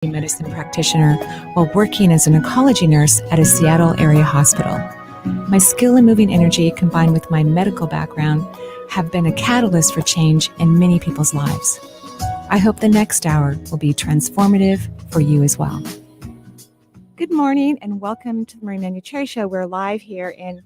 medicine practitioner while working as an oncology nurse at a Seattle area hospital. My skill in moving energy combined with my medical background have been a catalyst for change in many people's lives. I hope the next hour will be transformative for you as well. Good morning and welcome to the Manuchehri Show. We're live here in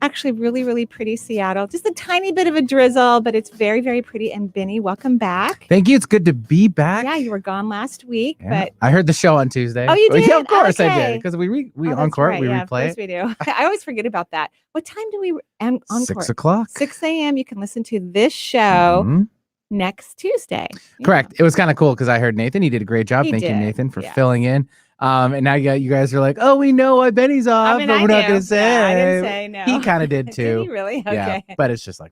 actually really pretty Seattle. Just a tiny bit of a drizzle, but it's very pretty. And Benny, welcome back. Thank you. It's good to be back. Yeah, you were gone last week, Yeah. but I heard the show on Tuesday. Oh, you did? Yeah, of course Okay. I did. Because we encore, right. we Yeah, replay of course we do. I always forget about that. What time do we encore? 6 o'clock. 6 a.m. You can listen to this show next Tuesday. Correct. It was kind of cool because I heard Nathan. He did a great job. He Thank you, did. Nathan, for filling in. And now you guys are like, oh, we know why Benny's off, but we're not going to say. Yeah, I didn't say no. He kind of did too. Did he really? Okay. Yeah, but it's just like,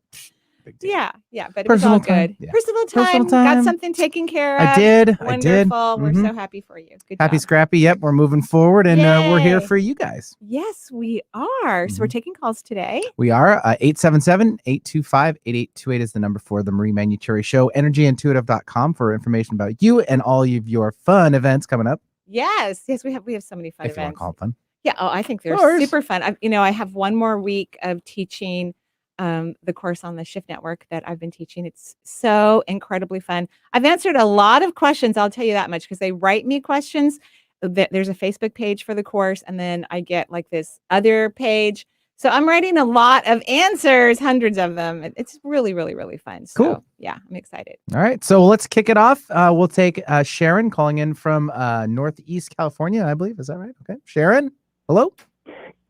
big deal. Yeah, but it was all good. Yeah. Personal time. Got something taken care of. I did. Wonderful. We're so happy for you. Good Happy job. Scrappy. Yep, we're moving forward, and we're here for you guys. Yes, we are. So we're taking calls today. We are. 877-825-8828 is the number for the Marie Manuchehri Show. EnergyIntuitive.com for information about you and all of your fun events coming up. Yes, we have so many fun events. If you want to call it fun. Yeah, I think they're super fun. I have one more week of teaching the course on the Shift Network that I've been teaching. It's so incredibly fun. I've answered a lot of questions, I'll tell you that much, because they write me questions. There's a Facebook page for the course, and then I get like this other page. So I'm writing a lot of answers, hundreds of them. It's really fun. So, cool. Yeah, I'm excited. All right. So let's kick it off. We'll take Sharon calling in from Northeast California, I believe. Is that right? Okay. Sharon, hello.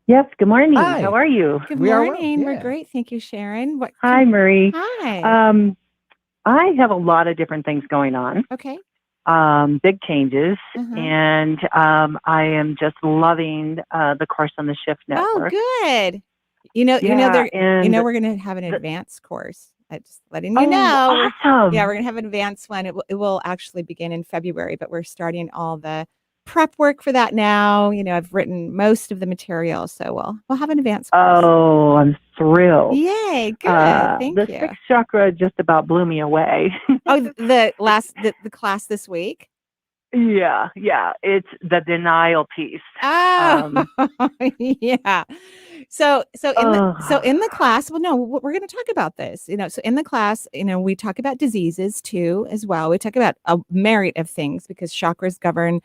Yes. Good morning. Hi. How are you? Good We are morning. well. We're great. Thank you, Sharon. Hi, Marie. Hi. I have a lot of different things going on. Okay. Big changes, and I am just loving the course on the Shift Network. Oh, good. We're going to have an advanced course. Just letting you know. Awesome. Yeah, we're going to have an advanced one. It will actually begin in February, but we're starting all the prep work for that now. I've written most of the material, so we'll have an advanced course. Oh, I'm thrilled. Yay, good. Thank you. The sixth chakra just about blew me away. Oh, the class this week? Yeah. It's the denial piece. Oh, yeah. So in the class, well, no, we're going to talk about this. So in the class, we talk about diseases too, as well. We talk about a myriad of things because chakras govern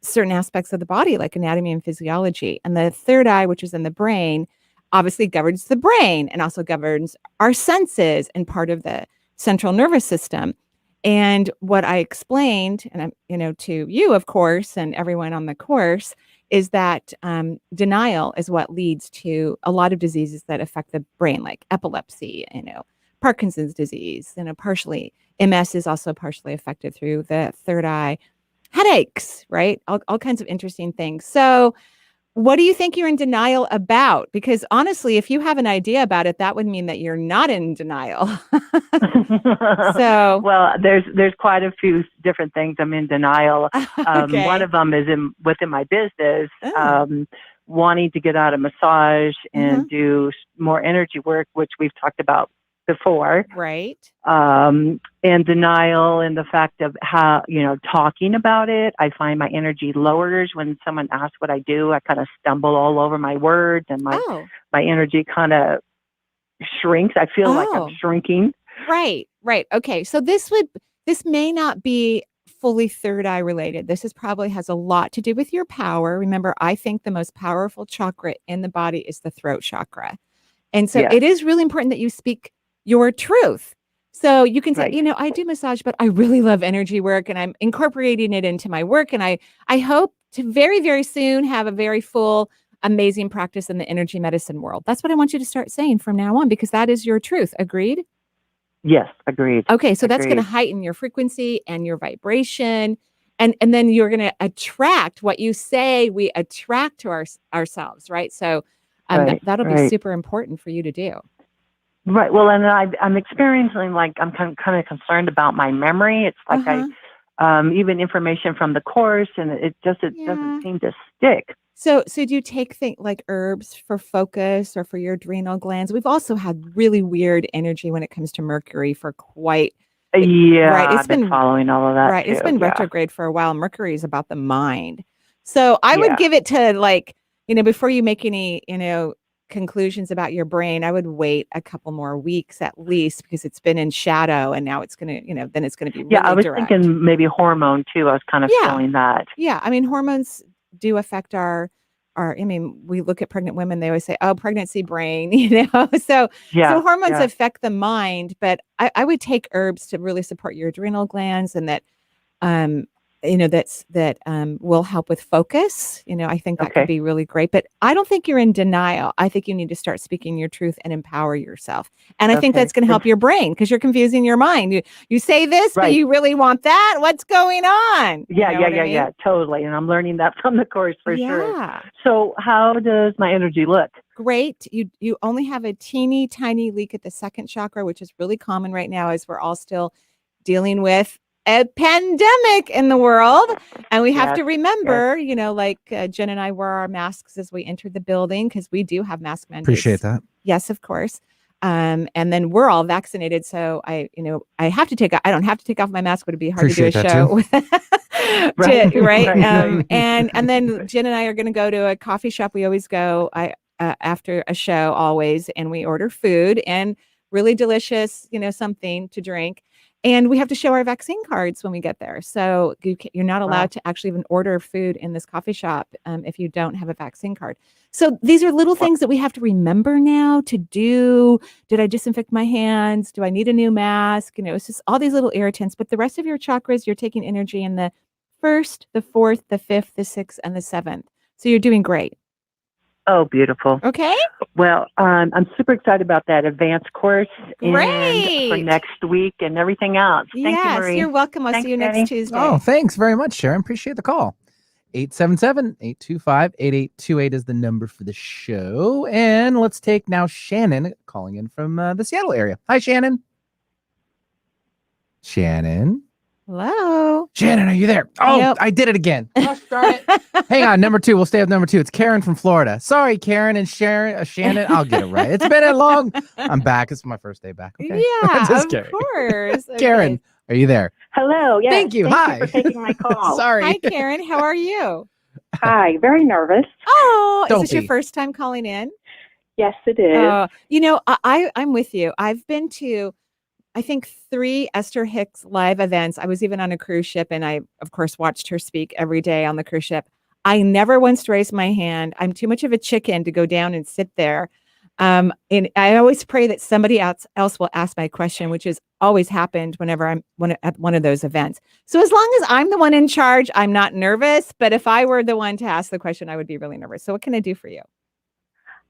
certain aspects of the body, like anatomy and physiology. And the third eye, which is in the brain, obviously governs the brain and also governs our senses and part of the central nervous system. And what I explained, and to you, of course, and everyone on the course, is that denial is what leads to a lot of diseases that affect the brain, like epilepsy, Parkinson's disease, partially MS is also partially affected through the third eye, headaches, right? All kinds of interesting things. So what do you think you're in denial about? Because honestly, if you have an idea about it, that would mean that you're not in denial. So, well, there's quite a few different things I'm in denial. Okay. One of them is within my business, wanting to get out of massage and do more energy work, which we've talked about before. Right. And denial in the fact of how, talking about it. I find my energy lowers when someone asks what I do. I kind of stumble all over my words and my energy kind of shrinks. I feel like I'm shrinking. Right. Okay. So this may not be fully third eye related. This probably has a lot to do with your power. Remember, I think the most powerful chakra in the body is the throat chakra. And so it is really important that you speak your truth. So you can say, I do massage, but I really love energy work and I'm incorporating it into my work. And I hope to very, very soon have a very full, amazing practice in the energy medicine world. That's what I want you to start saying from now on, because that is your truth. Agreed? Yes, agreed. Okay, so that's going to heighten your frequency and your vibration. And then you're going to attract what you say. We attract to ourselves, right? So that'll be super important for you to do. Right. Well, and I'm experiencing I'm kind of concerned about my memory. It's like even information from the course, and it doesn't seem to stick. So do you take things like herbs for focus or for your adrenal glands? We've also had really weird energy when it comes to Mercury for quite Yeah, right. I've been following all of that right. too. It's been Yeah. retrograde for a while. Mercury is about the mind. So I would Yeah. give it to like, before you make any, conclusions about your brain, I would wait a couple more weeks at least because it's been in shadow and now it's going to, then it's going to be really Yeah, I was direct. thinking maybe hormone too. I was kind of feeling that. Yeah. I mean, hormones do affect we look at pregnant women, they always say, oh, pregnancy brain, so hormones affect the mind, but I would take herbs to really support your adrenal glands and that, that will help with focus. I think that could be really great, but I don't think you're in denial. I think you need to start speaking your truth and empower yourself. And I think that's going to help your brain because you're confusing your mind. You say this, but you really want that. What's going on? Yeah, totally. And I'm learning that from the course for sure. So how does my energy look? Great. You only have a teeny tiny leak at the second chakra, which is really common right now as we're all still dealing with a pandemic in the world. And we have to remember, Jen and I wear our masks as we enter the building because we do have mask mandates. Appreciate that. Yes, of course. And then we're all vaccinated. So I don't have to take off my mask, but it'd be hard to do a show. Right. And then Jen and I are going to go to a coffee shop. We always go after a show always, and we order food and really delicious, something to drink. And we have to show our vaccine cards when we get there. So you're not allowed to actually even order food in this coffee shop if you don't have a vaccine card. So these are little things that we have to remember now to do. Did I disinfect my hands? Do I need a new mask? It's just all these little irritants. But the rest of your chakras, you're taking energy in the 1st, the 4th, the 5th, the 6th, and the 7th. So you're doing great. Oh, beautiful. Okay. Well, I'm super excited about that advanced course and for next week and everything else. Thank you, Marie. You're welcome. I'll see you next Tuesday. Oh, thanks very much, Sharon. Appreciate the call. 877-825-8828 is the number for the show. And let's take now Shannon calling in from the Seattle area. Hi, Shannon. Shannon. Hello. Shannon, are you there? Oh, yep. I did it again. Gosh darn it. Hang on, number 2. We'll stay with number 2. It's Karen from Florida. Sorry, Karen and Shannon. I'll get it right. It's been a long. I'm back. It's my first day back. Okay? Yeah, of course. Okay. Karen, are you there? Hello. Yes. Thank you. Hi. Thank you for taking my call. Sorry. Hi, Karen. How are you? Hi. Very nervous. Oh, is this your first time calling in? Yes, it is. I'm with you. I've been to, I think, 3 Esther Hicks live events. I was even on a cruise ship and I, of course, watched her speak every day on the cruise ship. I never once raised my hand. I'm too much of a chicken to go down and sit there. And I always pray that somebody else will ask my question, which has always happened whenever I'm at one of those events. So as long as I'm the one in charge, I'm not nervous. But if I were the one to ask the question, I would be really nervous. So what can I do for you?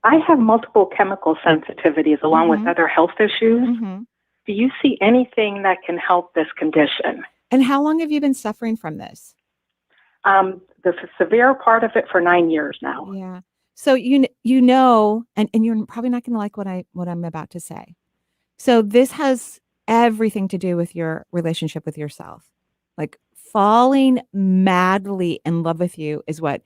I have multiple chemical sensitivities along with other health issues. Mm-hmm. Do you see anything that can help this condition? And how long have you been suffering from this? The severe part of it for 9 years now. Yeah. So and you're probably not going to like what I'm about to say. So this has everything to do with your relationship with yourself. Like falling madly in love with you is what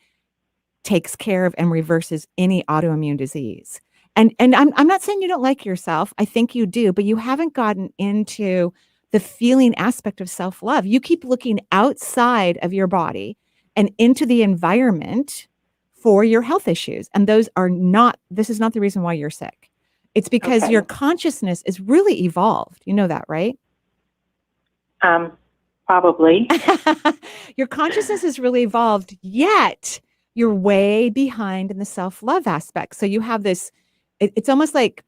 takes care of and reverses any autoimmune disease. And I'm not saying you don't like yourself. I think you do, but you haven't gotten into the feeling aspect of self-love. You keep looking outside of your body and into the environment for your health issues. And this is not the reason why you're sick. It's because your consciousness is really evolved. You know that, right? Probably. Your consciousness is really evolved, yet you're way behind in the self-love aspect. So you have this, it's almost like,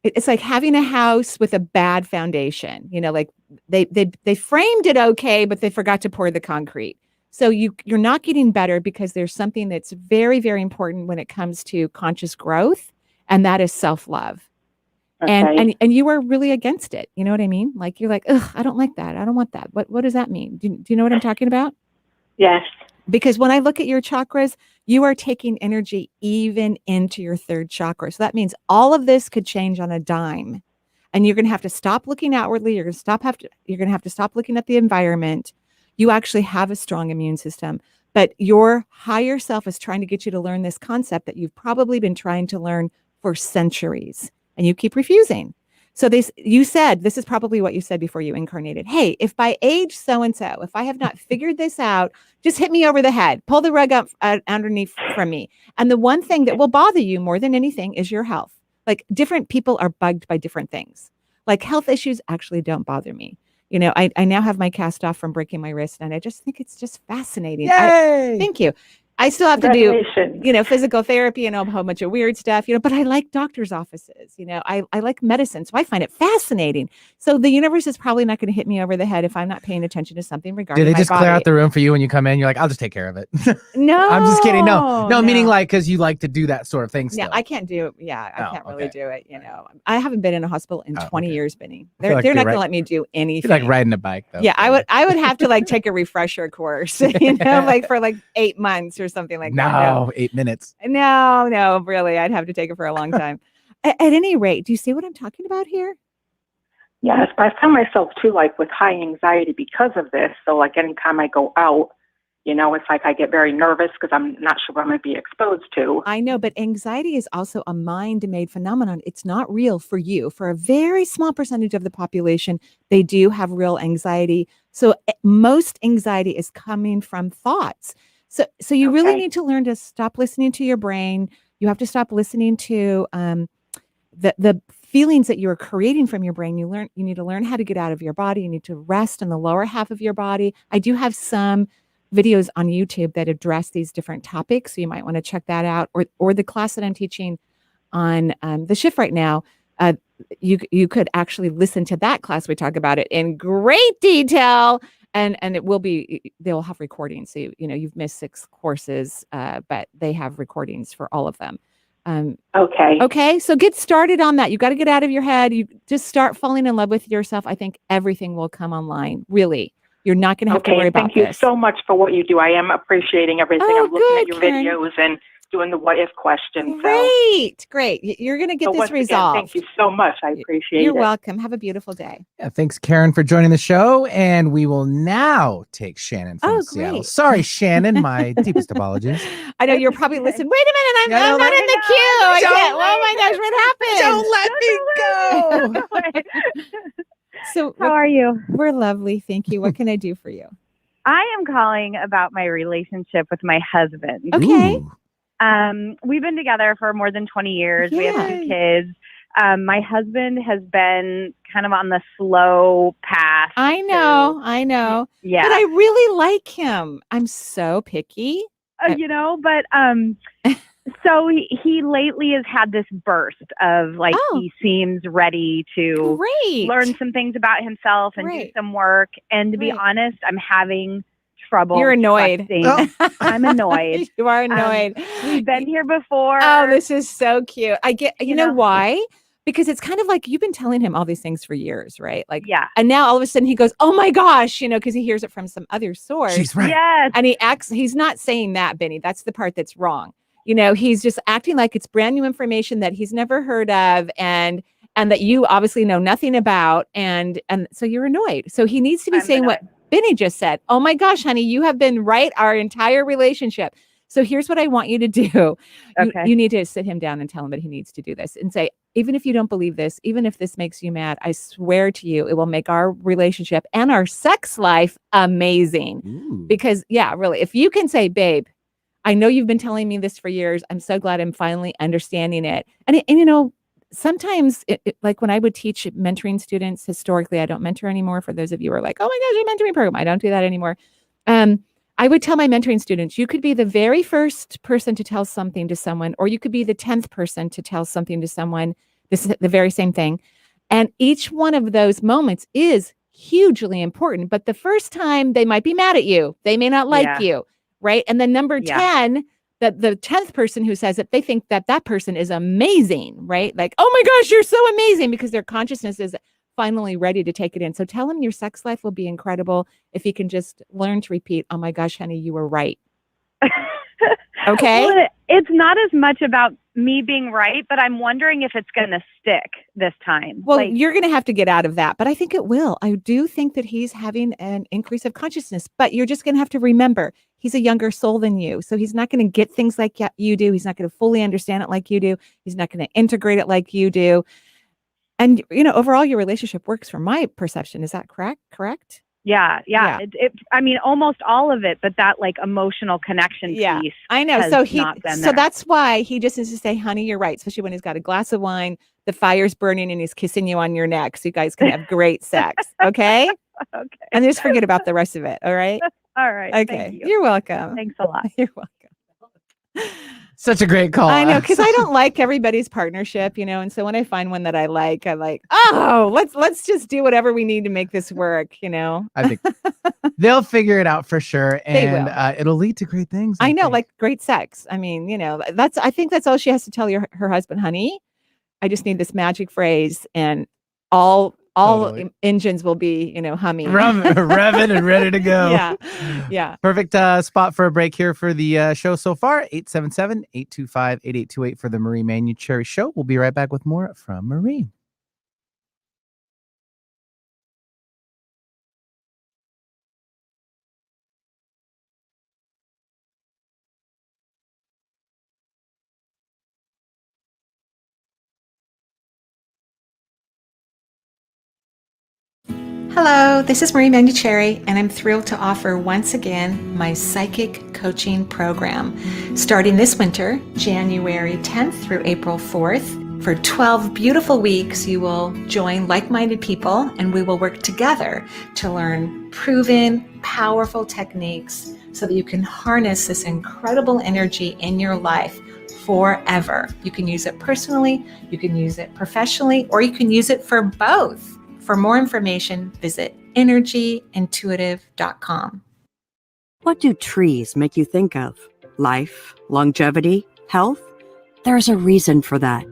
it's like having a house with a bad foundation. Like they framed it okay, but they forgot to pour the concrete. So you're not getting better because there's something that's very, very important when it comes to conscious growth, and that is self-love. Okay. And you are really against it. You know what I mean? Like you're like, ugh, I don't like that. I don't want that. What does that mean? Do you know what I'm talking about? Yes. Because when I look at your chakras, you are taking energy even into your 3rd chakra. So that means all of this could change on a dime. And you're going to have to stop looking outwardly. You're going to have to stop looking at the environment. You actually have a strong immune system, but your higher self is trying to get you to learn this concept that you've probably been trying to learn for centuries, and you keep refusing. So you said, this is probably what you said before you incarnated. Hey, if by age so-and-so, if I have not figured this out, just hit me over the head, pull the rug up underneath from me. And the one thing that will bother you more than anything is your health. Like different people are bugged by different things. Like health issues actually don't bother me. You know, I now have my cast off from breaking my wrist, and I just think it's just fascinating. Thank you. I still have to do, physical therapy and a whole bunch of weird stuff, but I like doctor's offices, I like medicine. So I find it fascinating. So the universe is probably not going to hit me over the head if I'm not paying attention to something regarding my body. Do they just clear out the room for you when you come in? You're like, I'll just take care of it. No. I'm just kidding. No, meaning like, because you like to do that sort of thing still. Yeah, I can't do, I can't really do it, I haven't been in a hospital in 20 years, Benny. They're not going to let me do anything. You're like riding a bike, though. Yeah, I would have to like take a refresher course, like for like 8 months or something like that. No, 8 minutes. No, really. I'd have to take it for a long time. At any rate, do you see what I'm talking about here? Yes, but I found myself too, like with high anxiety because of this. So like anytime I go out, it's like I get very nervous because I'm not sure what I'm going to be exposed to. I know, but anxiety is also a mind-made phenomenon. It's not real for you. For a very small percentage of the population, they do have real anxiety. So most anxiety is coming from thoughts. So you really need to learn to stop listening to your brain. You have to stop listening to the feelings that you're creating from your brain. You need to learn how to get out of your body. You need to rest in the lower half of your body. I do have some videos on YouTube that address these different topics. So you might want to check that out, or the class that I'm teaching on the shift right now. You could actually listen to that class. We talk about it in great detail. And it will be, they'll have recordings. So, you've missed 6 courses, but they have recordings for all of them. Okay. So get started on that. You got to get out of your head. You just start falling in love with yourself. I think everything will come online. Really. You're not going to have to worry about this. Thank you so much for what you do. I am appreciating everything. I'm looking at your videos and doing the what if question. Great. You're going to get this resolved. Thank you so much. I appreciate it. You're welcome. Have a beautiful day. Yeah, thanks, Karen, for joining the show. And we will now take Shannon from Seattle. Sorry, Shannon. My deepest apologies. I know you're probably listening. Wait a minute. I'm not in the queue. Oh my gosh, what happened? Don't let me go. So how are you? We're lovely. Thank you. What can I do for you? I am calling about my relationship with my husband. Okay. Ooh. We've been together for more than 20 years. We have 2 kids. My husband has been kind of on the slow path. I know. Yeah. But I really like him. I'm so picky. So he lately has had this burst of like, he seems ready to learn some things about himself and do some work. And to be honest, I'm having trouble. You're annoyed. I'm annoyed. You are annoyed. We've been here before. Oh, this is so cute. I get, you know why? Because it's kind of like you've been telling him all these things for years, right? Like, and now all of a sudden he goes, oh my gosh, because he hears it from some other source. She's right. Yes. And he's not saying that, Benny. That's the part that's wrong. He's just acting like it's brand new information that he's never heard of and that you obviously know nothing about. And so you're annoyed. So he needs to be saying what Benny just said. Oh my gosh, honey, you have been right our entire relationship. So here's what I want you to do. You need to sit him down and tell him that he needs to do this and say, even if you don't believe this, even if this makes you mad, I swear to you, it will make our relationship and our sex life amazing. Ooh. Because really, if you can say, babe, I know you've been telling me this for years. I'm so glad I'm finally understanding it. And sometimes like when I would teach mentoring students, historically, I don't mentor anymore. For those of you who are like, oh my gosh, your mentoring program. I don't do that anymore. I would tell my mentoring students, you could be the very first person to tell something to someone, or you could be the 10th person to tell something to someone. This is the very same thing. And each one of those moments is hugely important. But the first time they might be mad at you. They may not like you. Right. And then number 10, that the 10th person who says it, they think that person is amazing. Right. Like, oh my gosh, you're so amazing, because their consciousness is finally ready to take it in. So tell him your sex life will be incredible if he can just learn to repeat, oh my gosh, honey, you were right. Okay. Well, it's not as much about me being right, but I'm wondering if it's going to stick this time. Well, you're going to have to get out of that, but I think it will. I do think that he's having an increase of consciousness, but you're just going to have to remember he's a younger soul than you. So he's not going to get things like you do. He's not going to fully understand it like you do. He's not going to integrate it like you do. And, overall, your relationship works from my perception. Is that correct? Yeah. I mean, almost all of it, but that like emotional connection piece. I know. So that's why he just needs to say, honey, you're right. Especially when he's got a glass of wine, the fire's burning and he's kissing you on your neck. So you guys can have great sex. Okay. Okay. And just forget about the rest of it. All right. All right. Okay. Thank you. You're welcome. Thanks a lot. You're welcome. Such a great call. I know, because I don't like everybody's partnership, and so when I find one that I like, let's just do whatever we need to make this work, I think they'll figure it out for sure, and it'll lead to great things. I know, like great sex. I mean, I think that's all she has to tell her husband, honey. I just need this magic phrase, and all engines will be, humming, revving and ready to go. Yeah. Perfect spot for a break here for the show so far. 877-825-8828 for the Marie Manuchehri Show. We'll be right back with more from Marie. Hello, this is Marie Manuchehri, and I'm thrilled to offer once again my psychic coaching program. Starting this winter, January 10th through April 4th, for 12 beautiful weeks, you will join like-minded people, and we will work together to learn proven, powerful techniques so that you can harness this incredible energy in your life forever. You can use it personally, you can use it professionally, or you can use it for both. For more information, visit energyintuitive.com. What do trees make you think of? Life, longevity, health? There's a reason for that.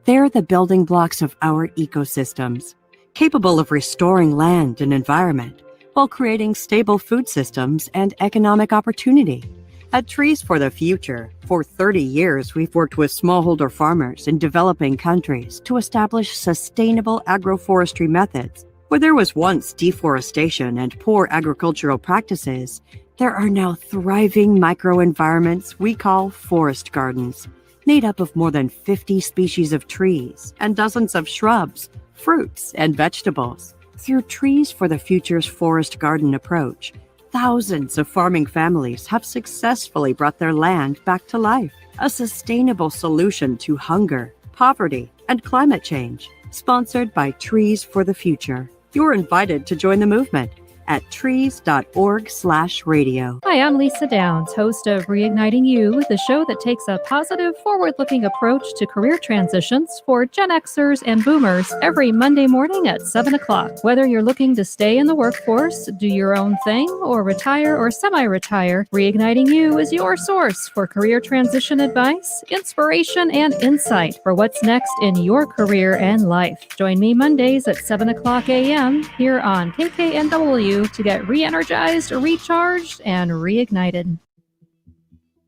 They're the building blocks of our ecosystems, capable of restoring land and environment while creating stable food systems and economic opportunity. At Trees for the Future, for 30 years, we've worked with smallholder farmers in developing countries to establish sustainable agroforestry methods. Where there was once deforestation and poor agricultural practices, there are now thriving microenvironments we call forest gardens, made up of more than 50 species of trees and dozens of shrubs, fruits, and vegetables. Through Trees for the Future's forest garden approach, thousands of farming families have successfully brought their land back to life, a sustainable solution to hunger, poverty, and climate change. Sponsored by Trees for the Future. You're invited to join the movement at trees.org/radio. Hi, I'm Lisa Downs, host of Reigniting You, the show that takes a positive, forward-looking approach to career transitions for Gen Xers and Boomers every Monday morning at 7 o'clock. Whether you're looking to stay in the workforce, do your own thing, or retire or semi-retire, Reigniting You is your source for career transition advice, inspiration, and insight for what's next in your career and life. Join me Mondays at 7 o'clock a.m. here on KKNW to get re-energized, recharged, and reignited.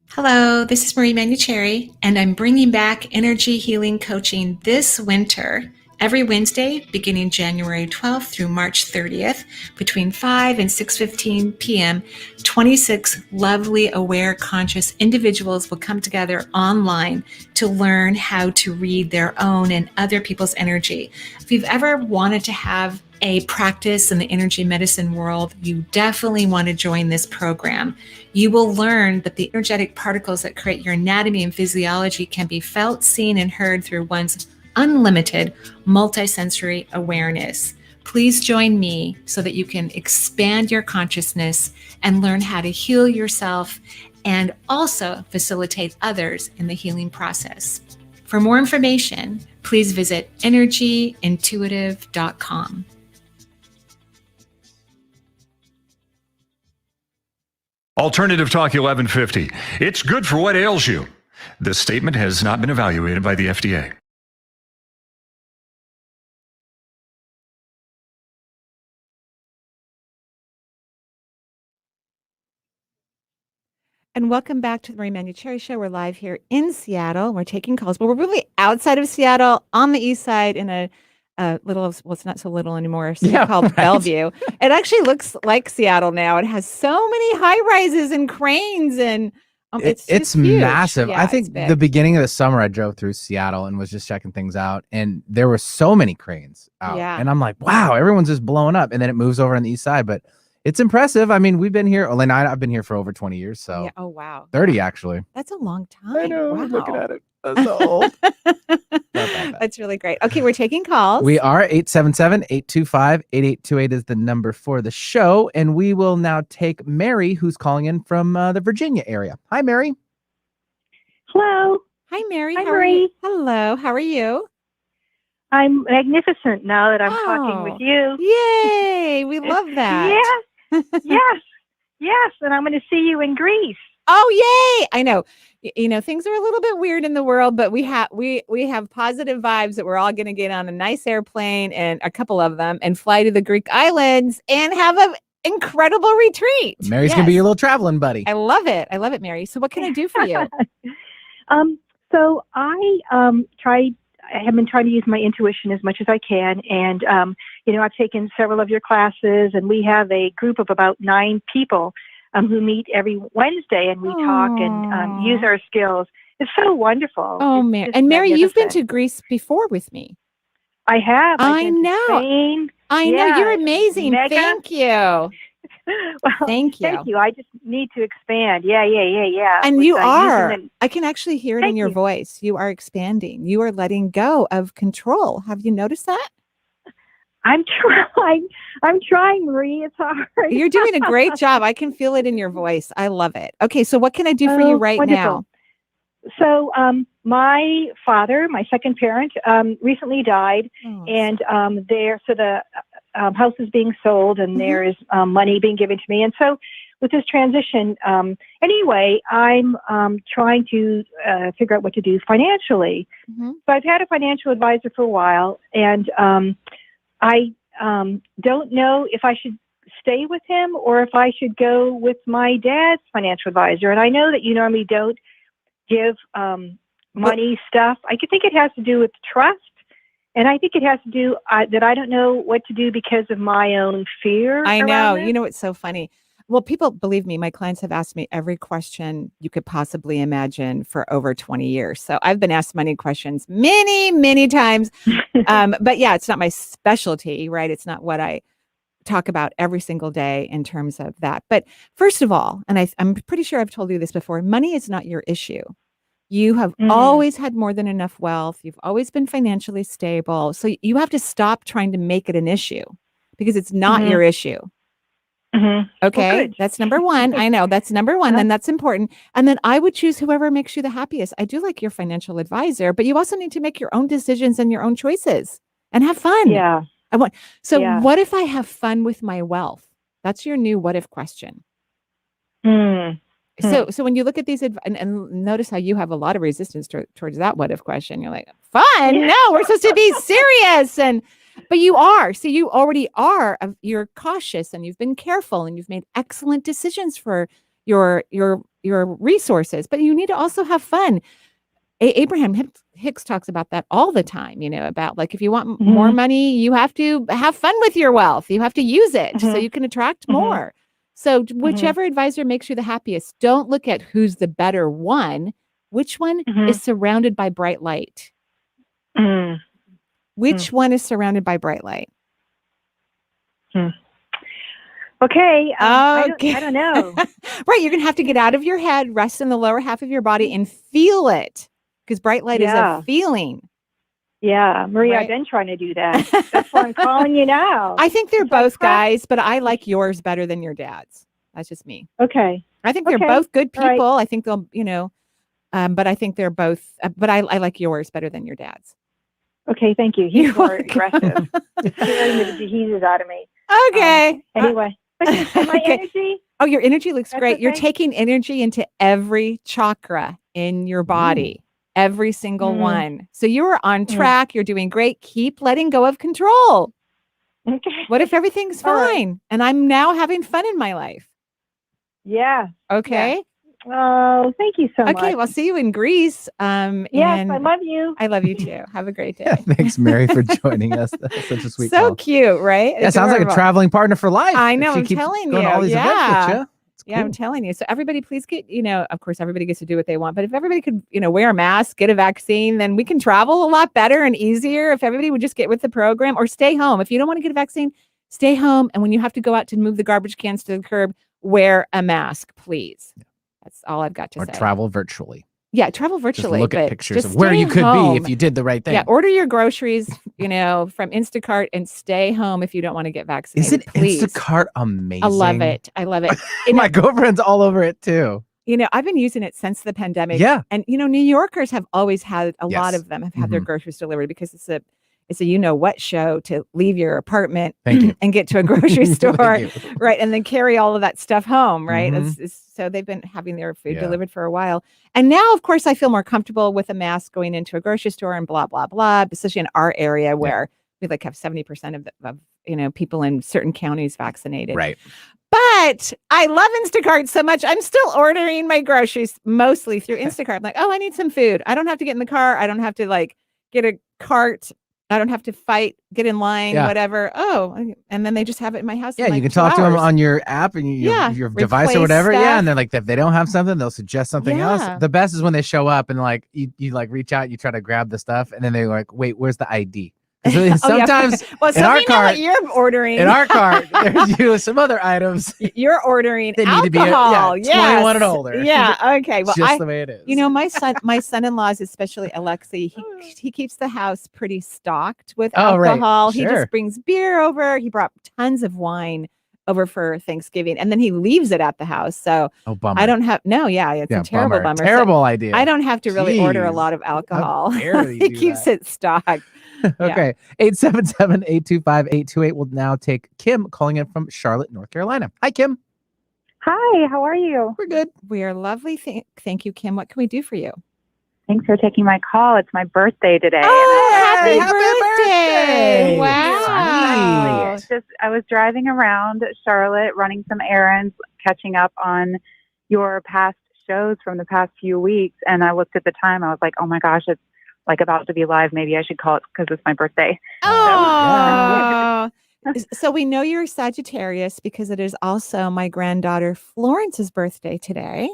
Hello, this is Marie Manuchehri, and I'm bringing back energy healing coaching this winter, every Wednesday, beginning January 12th through March 30th, between 5 and 6:15 p.m., 26 lovely, aware, conscious individuals will come together online to learn how to read their own and other people's energy. If you've ever wanted to have a practice in the energy medicine world, you definitely want to join this program. You will learn that the energetic particles that create your anatomy and physiology can be felt, seen, and heard through one's unlimited multisensory awareness. Please join me so that you can expand your consciousness and learn how to heal yourself and also facilitate others in the healing process. For more information, please visit energyintuitive.com. Alternative Talk 1150. It's good for what ails you. This statement has not been evaluated by the FDA. And welcome back to the Marie Manuchehri Show. We're live here in Seattle. We're taking calls, but we're really outside of Seattle on the east side in a little, well, it's not so little anymore, called Bellevue. It actually looks like Seattle now. It has so many high rises and cranes and It's massive. Yeah, I think the beginning of the summer I drove through Seattle and was just checking things out, and there were so many cranes out. Yeah. And I'm like, wow, everyone's just blowing up. And then it moves over on the east side, but it's impressive. I mean, we've been here, I've been here for over 20 years. So yeah. Oh, wow. 30 actually. That's a long time. I know. Wow. Looking at it. That's so old. That's really great. Okay, we're taking calls. We are 877-825-8828 is the number for the show. And we will now take Mary, who's calling in from the Virginia area. Hi, Mary. Hello. Hi, Mary. Hi, Marie. Hello. How are you? I'm magnificent now that I'm talking with you. Yay. We love that. Yes. Yes. And I'm going to see you in Greece. Oh, yay. I know. Things are a little bit weird in the world, but we have positive vibes that we're all going to get on a nice airplane, and a couple of them, and fly to the Greek islands and have an incredible retreat. Mary's going to be your little traveling buddy. I love it. I love it, Mary. So what can I do for you? So I have been trying to use my intuition as much as I can. And, I've taken several of your classes, and we have a group of about 9 people who meet every Wednesday, and we talk and use our skills. It's so wonderful. Oh, Mary. And Mary, you've been to Greece before with me. I have. I know. Spain. I know. You're amazing. Mega. Thank you. Well, thank you. Thank you. I just need to expand. Yeah. And you are. I can actually hear it in your voice. You are expanding. You are letting go of control. Have you noticed that? I'm trying, Marie. It's hard. You're doing a great job. I can feel it in your voice. I love it. Okay, so what can I do for you right now? So my father, my second parent, recently died, and the house is being sold, and there is money being given to me. And so with this transition, anyway, I'm trying to figure out what to do financially. So I've had a financial advisor for a while, and I don't know if I should stay with him or if I should go with my dad's financial advisor. And I know that you normally don't give money stuff. I think it has to do with trust. And I think it has to do that I don't know what to do because of my own fear. I know. You know, it's so funny. Well, people, believe me, my clients have asked me every question you could possibly imagine for over 20 years. So I've been asked money questions many, many times. But yeah, it's not my specialty, right? It's not what I talk about every single day in terms of that. But first of all, and I'm pretty sure I've told you this before, money is not your issue. You have always had more than enough wealth. You've always been financially stable. So you have to stop trying to make it an issue because it's not your issue. Okay, well, that's number one. I know that's number one, and that's important. And then I would choose whoever makes you the happiest. I do like your financial advisor, but you also need to make your own decisions and your own choices and have fun. Yeah. What if I have fun with my wealth? That's your new what if question. So when you look at these and notice how you have a lot of resistance towards that what if question, you're like, fun? Yeah. No, we're supposed to be serious. But you are. So you already are. You're cautious and you've been careful and you've made excellent decisions for your resources. But you need to also have fun. Abraham Hicks talks about that all the time. You know, about like if you want more money, you have to have fun with your wealth. You have to use it so you can attract more. So whichever advisor makes you the happiest, don't look at who's the better one. Which one is surrounded by bright light? Which one is surrounded by bright light? Okay. I don't know. Right. You're going to have to get out of your head, rest in the lower half of your body and feel it because bright light is a feeling. Yeah. Maria, right? I've been trying to do that. That's why I'm calling you now. I think they're both guys, but I like yours better than your dad's. That's just me. Okay. I think they're both good people. Right. I think they'll, but I think they're both, but I like yours better than your dad's. Okay, thank you. He's more aggressive. It's scaring the bejesus out of me. Okay. Anyway, my energy. Oh, your energy looks great. Okay. You're taking energy into every chakra in your body, every single one. So you are on track. You're doing great. Keep letting go of control. Okay. What if everything's fine and I'm now having fun in my life? Yeah. Okay. Yeah. Oh, thank you so much. Okay, well, see you in Greece. Yes, I love you. I love you too. Have a great day. Yeah, thanks, Mary, for joining us. That's such a sweet So call. cute, right? Yeah, sounds like a traveling partner for life. I know, I'm telling you. All these events with you. Yeah, I'm telling you. So everybody, please get, of course, everybody gets to do what they want. But if everybody could, wear a mask, get a vaccine, then we can travel a lot better and easier. If everybody would just get with the program or stay home. If you don't want to get a vaccine, stay home. And when you have to go out to move the garbage cans to the curb, wear a mask, please. Yeah. That's all I've got to say. Or travel virtually. Yeah, travel virtually. Just look at pictures of where you could be if you did the right thing. Yeah, order your groceries, from Instacart and stay home if you don't want to get vaccinated. Isn't please. Instacart amazing? I love it. My girlfriend's all over it too. I've been using it since the pandemic. Yeah. And, New Yorkers have always had, a lot of them have had their groceries delivered because it's a you-know-what show to leave your apartment and get to a grocery store, right? And then carry all of that stuff home, right? So they've been having their food delivered for a while. And now, of course, I feel more comfortable with a mask going into a grocery store and blah, blah, blah, especially in our area where we have 70% of people in certain counties vaccinated. Right. But I love Instacart so much. I'm still ordering my groceries mostly through Instacart. I'm like, I need some food. I don't have to get in the car. I don't have to get a cart. I don't have to fight, get in line, whatever. Oh, and then they just have it in my house. Yeah, you can talk to them on your app and your device or whatever. Stuff. Yeah, and they're like, if they don't have something, they'll suggest something else. The best is when they show up and you reach out, you try to grab the stuff, and then they're like, wait, where's the ID? Sometimes in our cart, you're ordering. In our cart, there's some other items. You're ordering they need alcohol. to be 21 and older. Yeah. Okay. Well, just the way it is. My son-in-laws, especially Alexei, he keeps the house pretty stocked with alcohol. Right. Sure. He just brings beer over. He brought tons of wine over for Thanksgiving, and then he leaves it at the house. So bummer. I don't have it's a terrible bummer. Terrible idea. I don't have to really order a lot of alcohol. He keeps it stocked. Okay. 877-825-828. We'll now take Kim calling in from Charlotte, North Carolina. Hi, Kim. Hi, how are you? We're good. We are lovely. Thank you, Kim. What can we do for you? Thanks for taking my call. It's my birthday today. Oh, happy birthday. Wow. I was driving around Charlotte, running some errands, catching up on your past shows from the past few weeks. And I looked at the time. I was like, oh my gosh, it's about to be live. Maybe I should call it because it's my birthday. Oh, so we know you're a Sagittarius because it is also my granddaughter Florence's birthday today.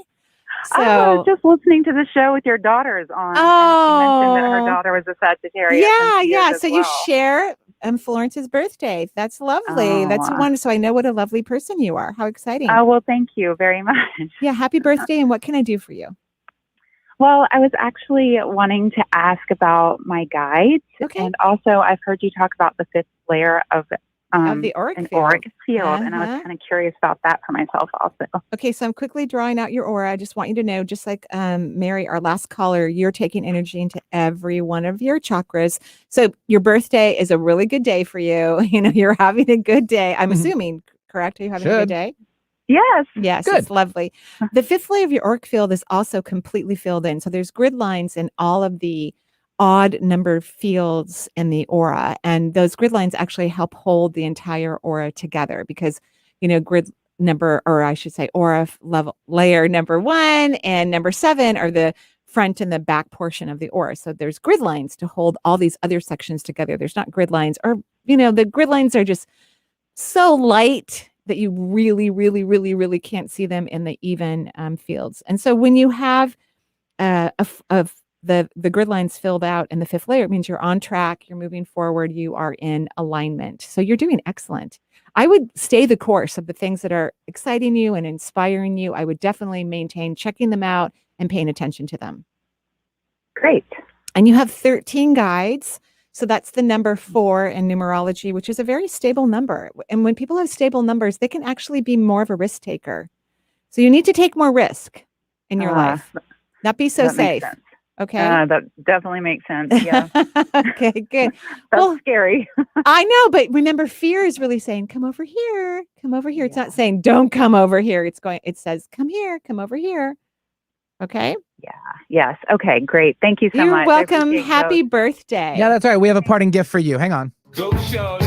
So I was just listening to the show with your daughters on. Oh, and she mentioned that her daughter was a Sagittarius. Yeah. So you share Florence's birthday. That's lovely. That's wonderful. So I know what a lovely person you are. How exciting. Oh, well, thank you very much. Yeah. Happy birthday. And what can I do for you? Well, I was actually wanting to ask about my guides. Okay. And also I've heard you talk about the fifth layer of the auric field. And I was kind of curious about that for myself also. Okay, so I'm quickly drawing out your aura. I just want you to know, just like Mary, our last caller, you're taking energy into every one of your chakras. So your birthday is a really good day for you. You're having a good day. I'm assuming, correct? Are you having a good day? Yes. Good. It's lovely. The fifth layer of your auric field is also completely filled in. So there's grid lines in all of the odd numbered fields in the aura. And those grid lines actually help hold the entire aura together because, grid number, or I should say aura level layer number 1 and number 7 are the front and the back portion of the aura. So there's grid lines to hold all these other sections together. There's not grid lines, or, the grid lines are just so light that you really, really, really, really can't see them in the even fields. And so when you have the grid lines filled out in the fifth layer, it means you're on track, you're moving forward, you are in alignment. So you're doing excellent. I would stay the course of the things that are exciting you and inspiring you. I would definitely maintain checking them out and paying attention to them. Great. And you have 13 guides. So that's the number 4 in numerology, which is a very stable number. And when people have stable numbers, they can actually be more of a risk taker. So you need to take more risk in your life. Not be so safe. Okay. That definitely makes sense. Yeah. Okay, good. That's scary. I know, but remember, fear is really saying, come over here, come over here. It's not saying, don't come over here. It says, come here, come over here. Okay. Yeah. Yes. Okay. Great. Thank you so much. You're welcome. Happy birthday. Yeah, that's right. We have a parting gift for you. Hang on. Go, Charlotte.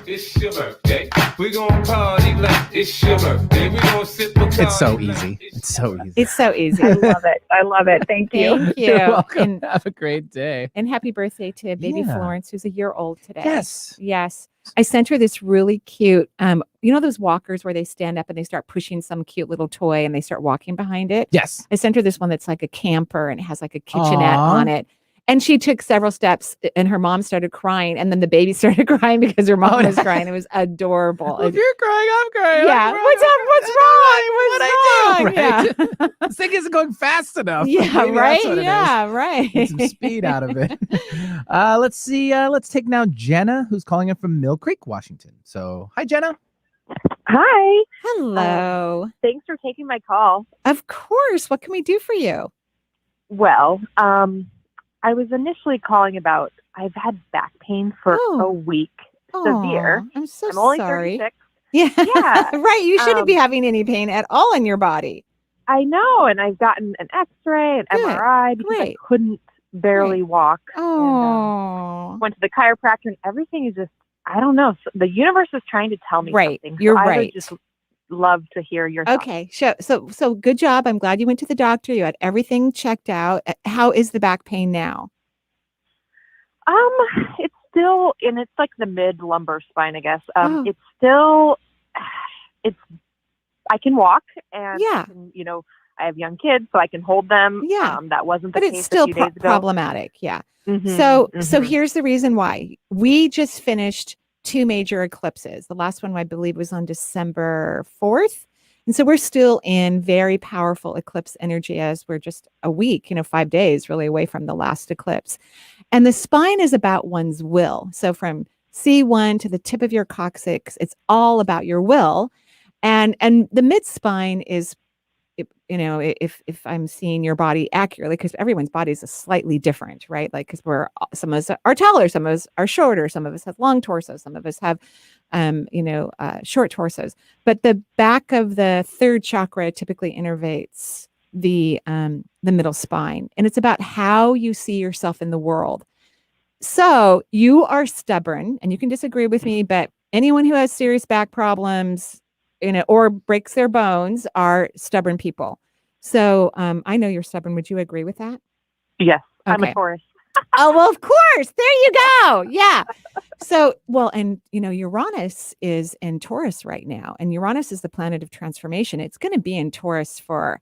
it's your birthday. We gonna party like it's your birthday. We gonna sip a It's so easy. It's so easy. It's so easy. I love it. I love it. Thank you. Thank you. You're welcome. And have a great day. And happy birthday to baby Florence, who's a year old today. Yes. I sent her this really cute, you know, those walkers where they stand up and they start pushing some cute little toy and they start walking behind it? Yes. I sent her this one that's like a camper and it has like a kitchenette on it. And she took several steps and her mom started crying. And then the baby stared crying because her mom was crying. It was adorable. Well, if you're crying, I'm crying. Yeah. What's up? What's wrong? What I do, right? This thing isn't going fast enough. Yeah, right. Yeah, right. Get some speed out of it. Let's see. Let's take now Jenna, who's calling in from Mill Creek, Washington. So, hi, Jenna. Hi. Hello. Thanks for taking my call. Of course. What can we do for you? Well, I was initially calling about, I've had back pain for a week. Severe. I'm so I'm only sorry. 36. Yeah. Yeah. Right. You shouldn't be having any pain at all in your body. I know. And I've gotten an x-ray, an MRI because I couldn't barely walk. And, went to the chiropractor and everything is just, I don't know. So the universe is trying to tell me something. You're so I right. would just love to hear your thoughts. Okay. So good job. I'm glad you went to the doctor. You had everything checked out. How is the back pain now? It's still, and it's like the mid lumbar spine, I guess. It's still, I can walk and, you know, I have young kids, so I can hold them. Yeah. That wasn't the but case it's still a few days ago. problematic. Yeah. So here's the reason why. We just finished 2 major eclipses. The last one, I believe, was on December 4th. And so we're still in very powerful eclipse energy as we're just a week, 5 days really away from the last eclipse. And the spine is about one's will. So from C1 to the tip of your coccyx, it's all about your will. And the mid spine is, if I'm seeing your body accurately, because everyone's body is slightly different, right? Like, because some of us are taller, some of us are shorter, some of us have long torsos, some of us have, short torsos. But the back of the third chakra typically innervates the middle spine, and it's about how you see yourself in the world. So you are stubborn, and you can disagree with me, but anyone who has serious back problems, or breaks their bones are stubborn people. So I know you're stubborn. Would you agree with that? Yes. Okay. I'm a Taurus. Oh, well, of course. There you go. Yeah. So, and Uranus is in Taurus right now, and Uranus is the planet of transformation. It's going to be in Taurus for,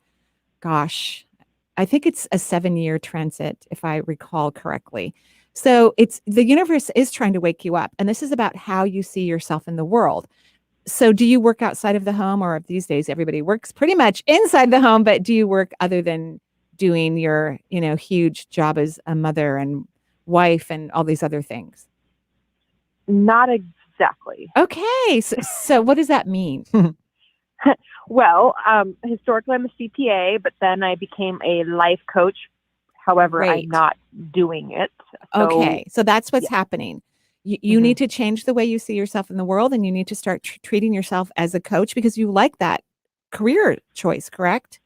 I think it's a 7-year transit, if I recall correctly. So the universe is trying to wake you up, and this is about how you see yourself in the world. So do you work outside of the home, or these days everybody works pretty much inside the home, but do you work other than doing your, huge job as a mother and wife and all these other things? Not exactly. Okay. So what does that mean? Well, historically I'm a CPA, but then I became a life coach. However, I'm not doing it. Okay. So that's what's happening. You need to change the way you see yourself in the world, and you need to start treating yourself as a coach because you like that career choice, correct?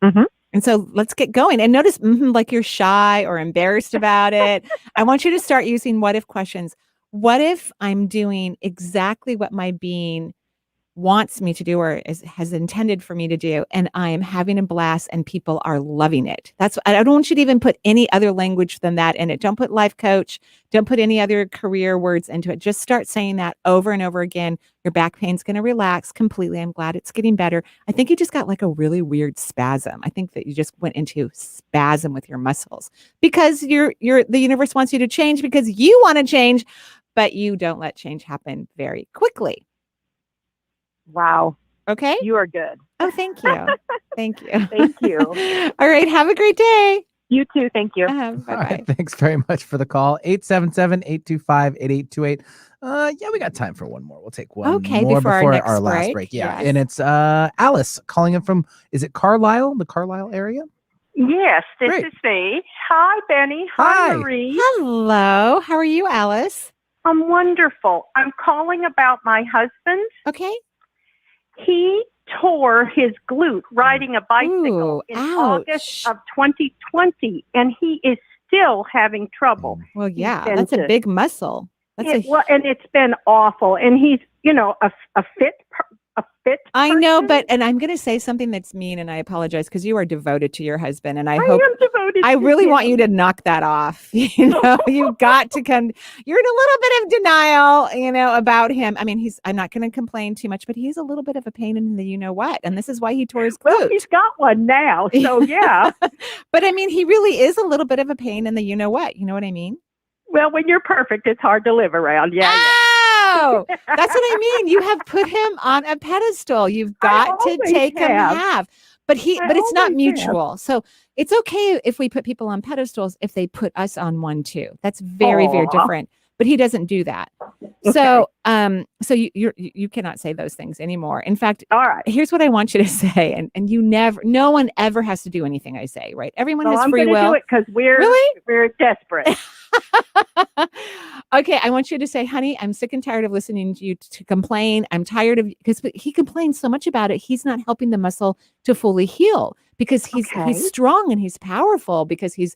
Mm-hmm. And so let's get going. And notice like you're shy or embarrassed about it. I want you to start using what if questions. What if I'm doing exactly what my being wants me to do or has intended for me to do, and I am having a blast and people are loving it? I don't want you to even put any other language than that in it. Don't put life coach. Don't put any other career words into it. Just start saying that over and over again. Your back pain's going to relax completely. I'm glad it's getting better. I think you just got like a really weird spasm. I think that you just went into spasm with your muscles because the universe wants you to change because you want to change, but you don't let change happen very quickly. Wow. Okay. You are good. Oh, thank you. Thank you. Thank you. All right. Have a great day. You too. Thank you. Bye-bye. Right, thanks very much for the call. 877-825-8828. Yeah, we got time for one more. We'll take one more before our last break. Yeah. Yes. And it's Alice calling in from, is it Carlisle, the Carlisle area? Yes, this is me. Hi, Benny. Hi, Marie. Hello. How are you, Alice? I'm wonderful. I'm calling about my husband. Okay. He tore his glute riding a bicycle in August of 2020, and he is still having trouble. Well, yeah, that's a big muscle. And it's been awful. And he's, a fit. I know, and I'm going to say something that's mean, and I apologize because you are devoted to your husband, and I hope am devoted. I really want you to knock that off. You've got to come. You're in a little bit of denial, about him. I mean, I'm not going to complain too much, but he's a little bit of a pain in the what, and this is why he tore his glute. Well, he's got one now, so yeah. But I mean, he really is a little bit of a pain in the what. You know what I mean? Well, when you're perfect, it's hard to live around. Yeah. Oh, that's what I mean. You have put him on a pedestal. You've got to take him but it's not mutual. So it's okay if we put people on pedestals if they put us on one too. That's very, very different. But he doesn't do that. Okay. So you cannot say those things anymore. In fact, all right. Here's what I want you to say, and no one ever has to do anything I say, right? Everyone has free will. I'm going to do it because we're desperate. Okay, I want you to say, honey, I'm sick and tired of listening to you to complain. I'm tired of, because he complains so much about it. He's not helping the muscle to fully heal because he's strong and he's powerful because he's,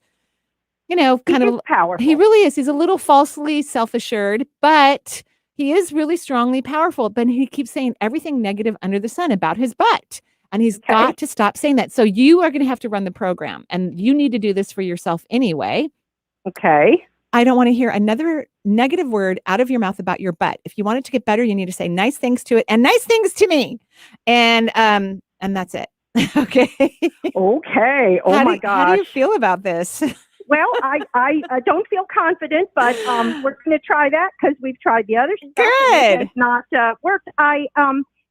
kind of powerful. He really is. He's a little falsely self-assured, but he is really strongly powerful. But he keeps saying everything negative under the sun about his butt. And he's got to stop saying that. So you are going to have to run the program, and you need to do this for yourself anyway. Okay. I don't want to hear another negative word out of your mouth about your butt. If you want it to get better, you need to say nice things to it and nice things to me. And that's it. Okay. Okay. Oh my gosh. How do you feel about this? Well, I don't feel confident, but we're going to try that because we've tried the other stuff. Good. It's not worked. I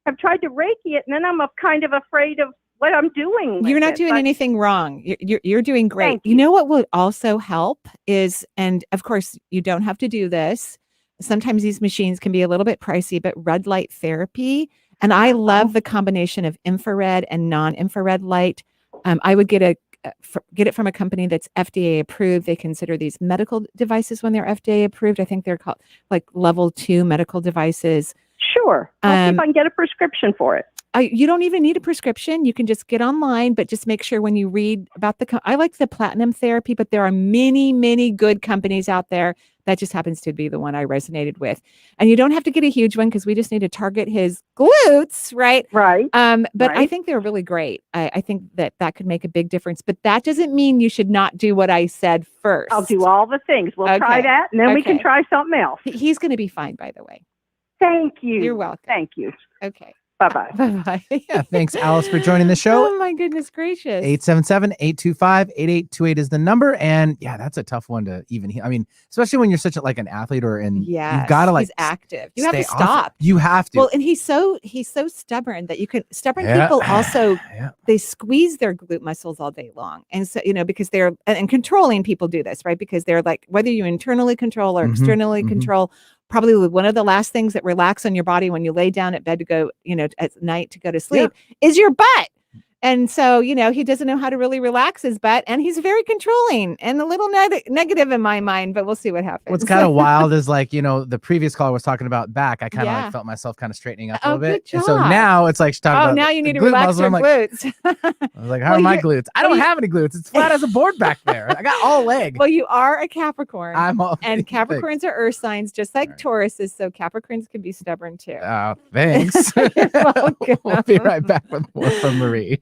have tried to Reiki it, and then I'm kind of afraid of what I'm doing. You're not doing anything wrong. You're doing great. You know what will also help is, and of course you don't have to do this. Sometimes these machines can be a little bit pricey, but red light therapy. And I love the combination of infrared and non-infrared light. I would get it from a company that's FDA approved. They consider these medical devices when they're FDA approved. I think they're called like level 2 medical devices. Sure. I'll see if I can get a prescription for it. You don't even need a prescription. You can just get online, but just make sure when you read about I like the platinum therapy, but there are many, many good companies out there. That just happens to be the one I resonated with. And you don't have to get a huge one because we just need to target his glutes, right? Right. But I think they're really great. I think that could make a big difference. But that doesn't mean you should not do what I said first. I'll do all the things. We'll try that, and then we can try something else. He's going to be fine, by the way. Thank you. You're welcome. Thank you. Okay. Bye-bye. Bye-bye. Yeah, thanks, Alice, for joining the show. Oh, my goodness gracious. 877-825-8828 is the number. And yeah, that's a tough one to even hear. I mean, especially when you're such an athlete you've got to he's active. You have to stop. You have to. Well, and he's so stubborn that stubborn people also, they squeeze their glute muscles all day long. And so, because they're, and controlling people do this, right? Because they're like, whether you internally control or externally control, probably one of the last things that relax on your body when you lay down at bed to go, at night to go to sleep is your butt. And so, he doesn't know how to really relax his butt, and he's very controlling and a little negative in my mind, but we'll see what happens. What's kind of wild is the previous caller was talking about back. I kind of felt myself kind of straightening up a little bit. And so now it's like, she's talking about now you need to relax your glutes. I was like, how are my glutes? I don't have any glutes. It's flat as a board back there. I got all leg. Well, you are a Capricorn. And Capricorns are earth signs, just like Tauruses. So Capricorns can be stubborn too. Oh, thanks. We'll be right back with more from Marie.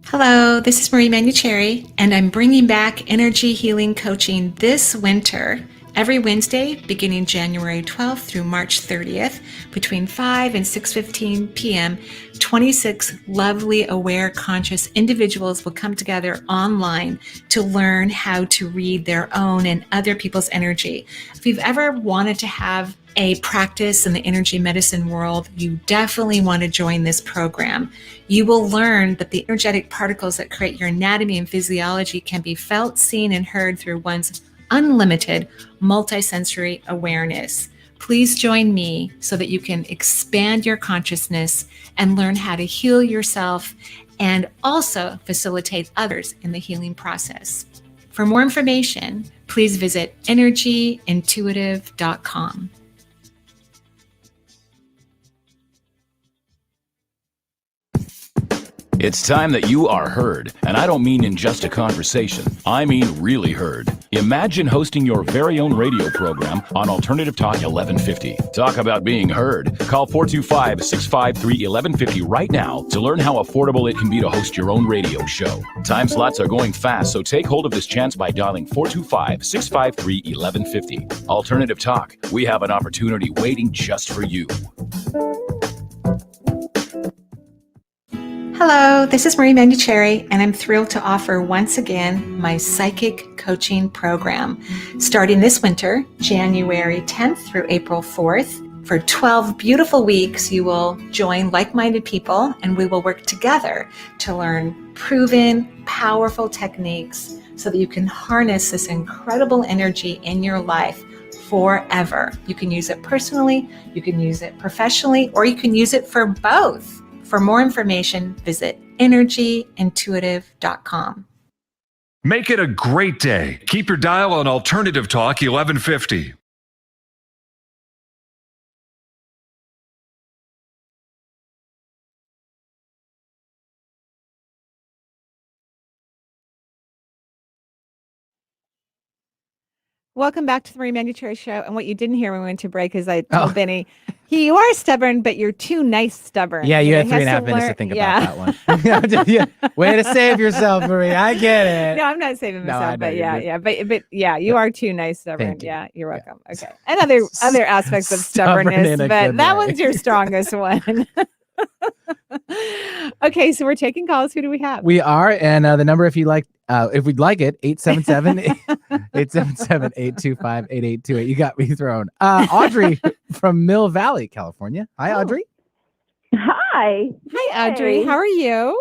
Hello, this is Marie Manuchehri, and I'm bringing back energy healing coaching this winter. Every Wednesday, beginning January 12th through March 30th, between 5 and 6:15 p.m., 26 lovely, aware, conscious individuals will come together online to learn how to read their own and other people's energy. If you've ever wanted to have a practice in the energy medicine world, you definitely want to join this program. You will learn that the energetic particles that create your anatomy and physiology can be felt, seen, and heard through one's unlimited multisensory awareness. Please join me so that you can expand your consciousness and learn how to heal yourself and also facilitate others in the healing process. For more information, please visit energyintuitive.com. It's time that you are heard, and I don't mean in just a conversation. I mean really heard. Imagine hosting your very own radio program on Alternative Talk 1150. Talk about being heard. Call 425-653-1150 right now to learn how affordable it can be to host your own radio show. Time slots are going fast, so take hold of this chance by dialing 425-653-1150. Alternative Talk. We have an opportunity waiting just for you. Hello, this is Marie Manuchehri, and I'm thrilled to offer once again my psychic coaching program. Starting this winter, January 10th through April 4th, for 12 beautiful weeks, you will join like-minded people, and we will work together to learn proven, powerful techniques so that you can harness this incredible energy in your life forever. You can use it personally, you can use it professionally, or you can use it for both. For more information, visit energyintuitive.com. Make it a great day. Keep your dial on Alternative Talk 1150. Welcome back to the Marie Manuchehri Show. And what you didn't hear when we went to break is I told Benny, you are stubborn, but you're too nice stubborn. Yeah, you had 3.5 minutes to think about that one. Way to save yourself, Marie. I get it. No, I'm not saving myself, but you are too nice stubborn. Yeah, you're welcome. Okay. And other aspects of stubbornness, but that one's your strongest one. Okay, so we're taking calls. Who do we have? We are, and the number, if we'd like it, 877-825-8828. You got me thrown. Audrey from Mill Valley, California. Hi, Audrey. Hi. Hi, Audrey. How are you?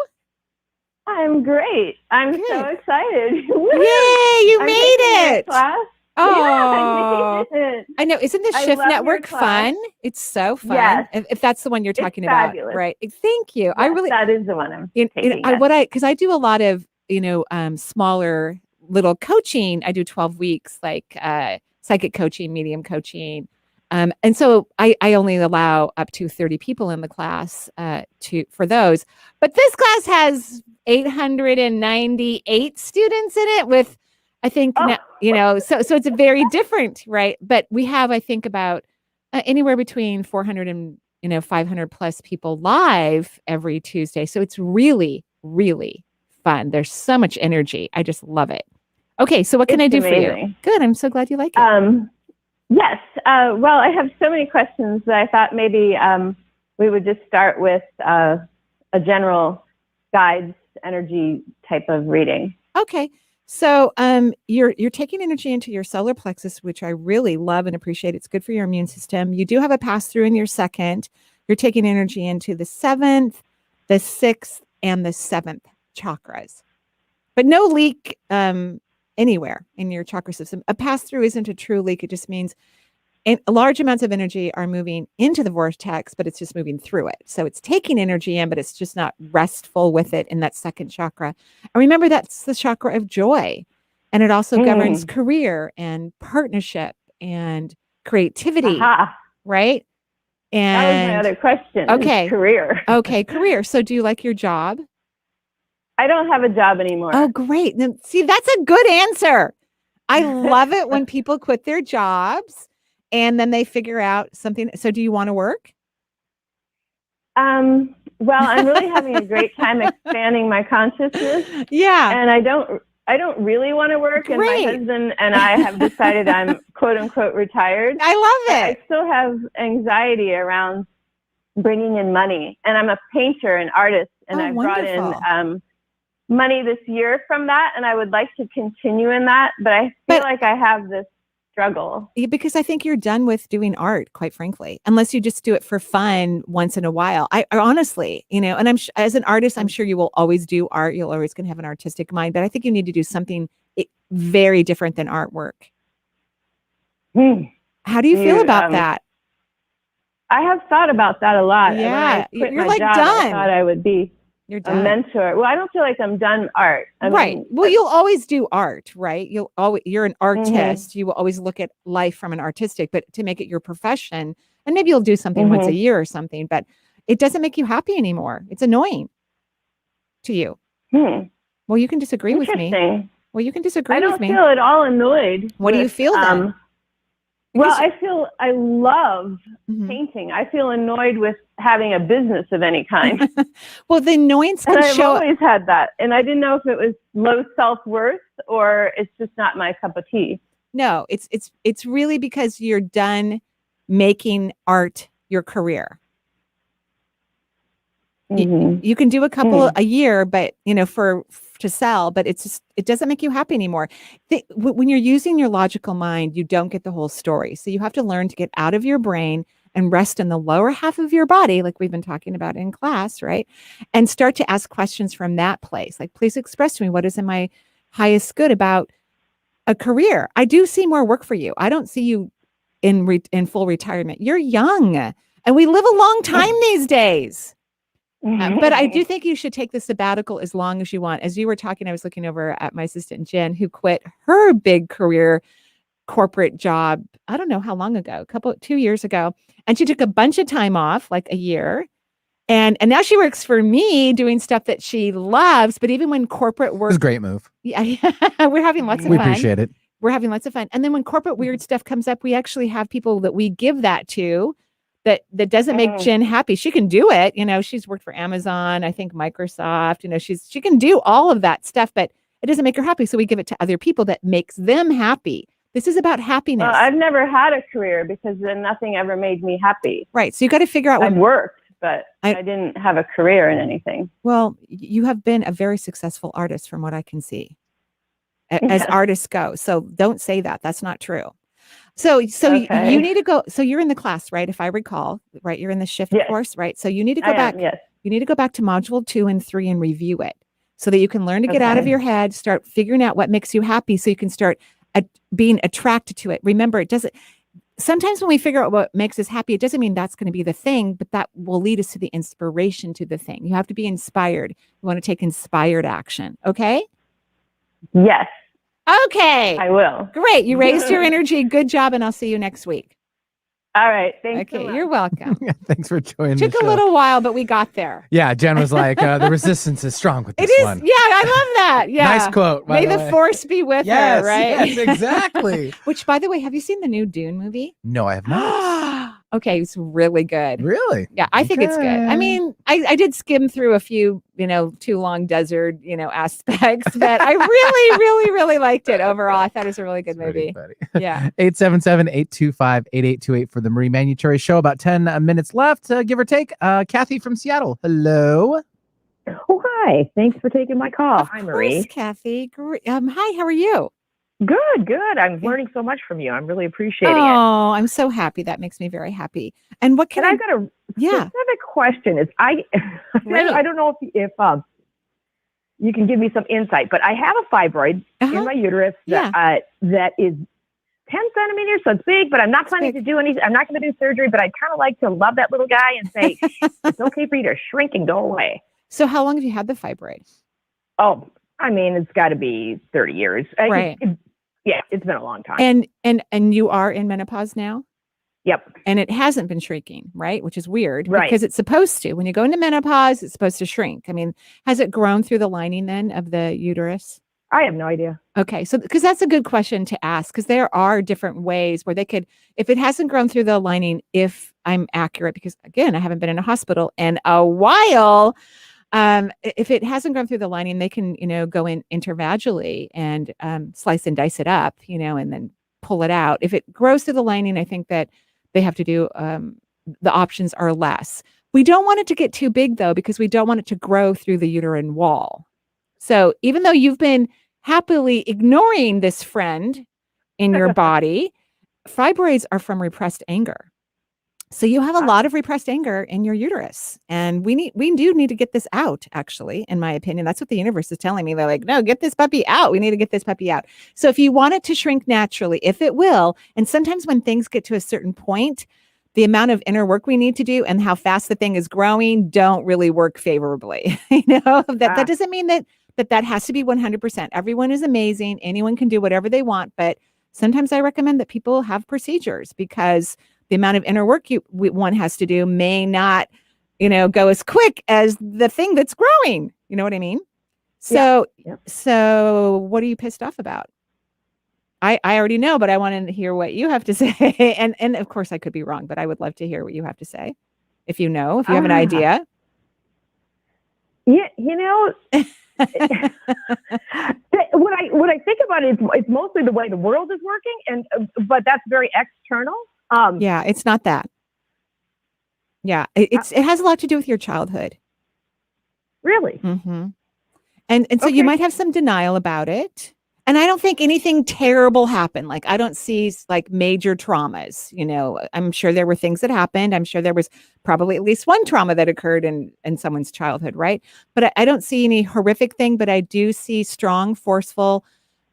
I'm great. I'm so excited. Yay, you made it. Class. Oh, yeah, I made it. I know. Isn't the Shift Network fun? It's so fun. Yes. If that's the one you're talking about, fabulous. Right? Thank you. Yes, that is the one I'm taking. Because I do a lot of smaller little coaching. I do 12 weeks, like psychic coaching, medium coaching, and so I only allow up to 30 people in the class for those. But this class has 898 students in it with. I think, so it's a very different, right? But we have, I think, about anywhere between 400 and, 500 plus people live every Tuesday. So it's really, really fun. There's so much energy. I just love it. Okay. So what can I do for you? Good. I'm so glad you like it. Yes. Well, I have so many questions that I thought maybe we would just start with a general guides energy type of reading. Okay. So you're taking energy into your solar plexus, which I really love and appreciate. It's good for your immune system. You do have a pass through in your second. You're taking energy into the 7th, the 6th, and the 7th chakras. But no leak anywhere in your chakra system. A pass through isn't a true leak. It just means large amounts of energy are moving into the vortex, but it's just moving through it. So it's taking energy in, but it's just not restful with it in that second chakra. And remember, that's the chakra of joy. And it also governs career and partnership and creativity, right? And that was my other question. Okay. Career. Okay, career. So do you like your job? I don't have a job anymore. Oh, great. Then, see, that's a good answer. I love it when people quit their jobs and then they figure out something. So do you want to work? Well, I'm really having a great time expanding my consciousness. Yeah. And I don't really want to work. Great. And my husband and I have decided I'm quote unquote retired. I love it. I still have anxiety around bringing in money. And I'm a painter and artist. And I've brought in money this year from that. And I would like to continue in that. But I feel like I have this struggle. Yeah, because I think you're done with doing art, quite frankly, unless you just do it for fun once in a while. I honestly, and I'm as an artist, I'm sure you will always do art. You'll always going to have an artistic mind, but I think you need to do something very different than artwork. How do you feel about that? I have thought about that a lot. Yeah, you're like done. I thought I would be a mentor. Well, I don't feel like I'm done art. I mean, well, you'll always do art, right? You're an artist. You will always look at life from an artistic, but to make it your profession, and maybe you'll do something once a year or something, but it doesn't make you happy anymore. It's annoying. to you? Well, you can disagree with me. Well, you can disagree with me. I don't feel at all annoyed. What do you feel then? Well, I love painting. I feel annoyed with having a business of any kind. Well, the annoyance can I've always had that. And I didn't know if it was low self-worth or it's just not my cup of tea. No, it's really because you're done making art your career. You can do a couple a year, but to sell, but it doesn't make you happy anymore. When you're using your logical mind, you don't get the whole story. So you have to learn to get out of your brain and rest in the lower half of your body, like we've been talking about in class, right? And start to ask questions from that place. Like, please express to me what is in my highest good about a career. I do see more work for you. I don't see you in full retirement. You're young, and we live a long time these days. But I do think you should take the sabbatical as long as you want. As you were talking, I was looking over at my assistant, Jen, who quit her big career corporate job. I don't know how long ago, 2 years ago. And she took a bunch of time off, like a year. And now she works for me doing stuff that she loves. But even when corporate work. It was a great move. Yeah, we're having lots of fun. We appreciate it. We're having lots of fun. And then when corporate weird stuff comes up, we actually have people that we give that to. That doesn't make Jen happy. She can do it. She's worked for Amazon, I think Microsoft, she can do all of that stuff, but it doesn't make her happy. So we give it to other people that makes them happy. This is about happiness. Well, I've never had a career because then nothing ever made me happy. Right. So you got to figure out what I've worked, but I didn't have a career in anything. Well, you have been a very successful artist from what I can see as artists go. So don't say that. That's not true. So okay. You need to go. So you're in the class, right? If I recall, right? You're in the shift course, right? So you need to go back. Yes. You need to go back to module 2 and 3 and review it so that you can learn to get out of your head, start figuring out what makes you happy so you can start being attracted to it. Remember, it doesn't. Sometimes when we figure out what makes us happy, it doesn't mean that's going to be the thing, but that will lead us to the inspiration to the thing. You have to be inspired. You want to take inspired action. Okay? Yes. Okay. I will. Great. You raised your energy. Good job. And I'll see you next week. All right. Thanks. Okay. You're welcome. Thanks for joining. Took a little while, but we got there. Yeah. Jen was like, the resistance is strong with this one. Yeah. I love that. Yeah. Nice quote. May the force be with her. Right. Yes, exactly. Which, by the way, have you seen the new Dune movie? No, I have not. Okay. It's really good. Really? Yeah. I think it's good. I mean, I did skim through a few, too long desert, aspects, but I really, really, really liked it overall. I thought it was a really good movie. Yeah. 877-825-8828 for the Marie Manuchehri Show. About 10 minutes left, give or take. Kathy from Seattle. Hello. Oh, hi. Thanks for taking my call. Hi, Marie. Kathy. Hi, how are you? Good. I'm learning so much from you. I'm really appreciating it. Oh, I'm so happy. That makes me very happy. And what can I've got a specific question. I don't know if you can give me some insight, but I have a fibroid in my uterus that is 10 centimeters, so it's big, but I'm not planning to do anything. I'm not going to do surgery, but I'd kind of like to love that little guy and say, it's okay for you to shrink and go away. So how long have you had the fibroid? Oh, I mean, it's got to be 30 years. Right. It's been a long time. And you are in menopause now? Yep. And it hasn't been shrinking, right? Which is weird because it's supposed to. When you go into menopause, it's supposed to shrink. I mean, has it grown through the lining then of the uterus? I have no idea. Okay. So, because that's a good question to ask, because there are different ways where they could, if it hasn't grown through the lining, if I'm accurate, because again, I haven't been in a hospital in a while. If it hasn't gone through the lining, they can, go in intervaginally and slice and dice it up, and then pull it out. If it grows through the lining, I think that they have to do, the options are less. We don't want it to get too big though, because we don't want it to grow through the uterine wall. So even though you've been happily ignoring this friend in your body, fibroids are from repressed anger. So you have a lot of repressed anger in your uterus, and we do need to get this out, actually, in my opinion. That's what the universe is telling me. They're like, no, get this puppy out. We need to get this puppy out. So if you want it to shrink naturally, if it will, and sometimes when things get to a certain point, the amount of inner work we need to do and how fast the thing is growing don't really work favorably. That doesn't mean that has to be 100%. Everyone is amazing. Anyone can do whatever they want, but sometimes I recommend that people have procedures because the amount of inner work one has to do may not, go as quick as the thing that's growing. You know what I mean? So, so what are you pissed off about? I already know, but I want to hear what you have to say. And of course I could be wrong, but I would love to hear what you have to say. If you have an idea. Yeah, when I think about it, it's mostly the way the world is working, but that's very external. Yeah, it's not that. Yeah, it has a lot to do with your childhood. Really? Mm-hmm. And so you might have some denial about it. And I don't think anything terrible happened. Like, I don't see like major traumas. I'm sure there were things that happened. I'm sure there was probably at least one trauma that occurred in someone's childhood, right? But I don't see any horrific thing, but I do see strong, forceful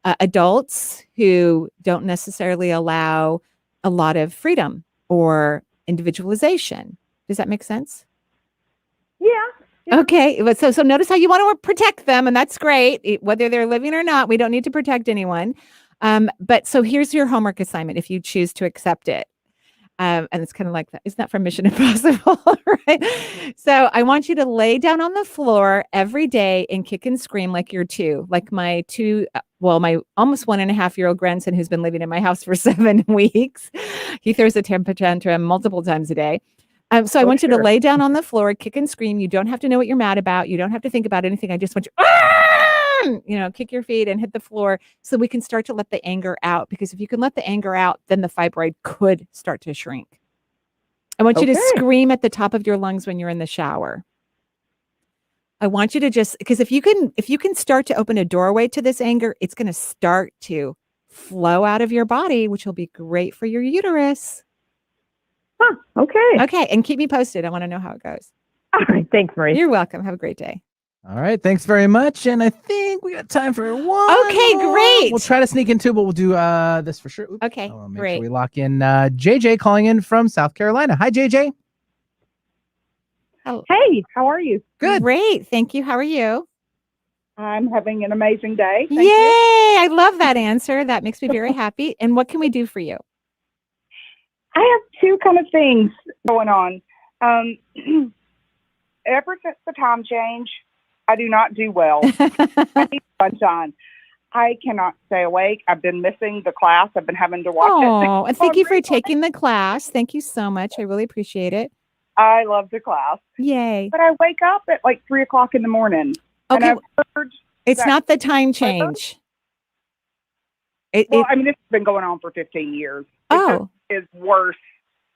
adults who don't necessarily allow a lot of freedom or individualization. Does that make sense? Yeah. Okay, but so notice how you want to protect them, and that's great. Whether they're living or not, we don't need to protect anyone. But so here's your homework assignment if you choose to accept it. And it's kind of like that. Isn't that from Mission Impossible? Right? So I want you to lay down on the floor every day and kick and scream like you're two. Like my my almost 1.5-year-old grandson who's been living in my house for 7 weeks. He throws a temper tantrum multiple times a day. So I want you to lay down on the floor, kick and scream. You don't have to know what you're mad about. You don't have to think about anything. I just want you, kick your feet and hit the floor so we can start to let the anger out. Because if you can let the anger out, then the fibroid could start to shrink. I want you to scream at the top of your lungs when you're in the shower. I want you to because if you can start to open a doorway to this anger, it's going to start to flow out of your body, which will be great for your uterus. Huh, okay. And keep me posted. I want to know how it goes. All right. Thanks, Marie. You're welcome. Have a great day. All right. Thanks very much. And I think we got time for one. Okay, great. We'll try to sneak in 2, but we'll do this for sure. Oops. Okay, Make great. sure we lock in JJ calling in from South Carolina. Hi, JJ. Hey, how are you? Good. Great. Thank you. How are you? I'm having an amazing day. Thank you. I love that answer. That makes me very happy. And what can we do for you? I have 2 kind of things going on. Ever since the time change, I do not do well. I need sunshine. I cannot stay awake. I've been missing the class. I've been having to watch it. Oh, and thank you for taking the class. Thank you so much. I really appreciate it. I love the class. Yay. But I wake up at like 3 o'clock in the morning. Okay. And I've heard it's not the time change. I mean, it's been going on for 15 years. Oh. It's worse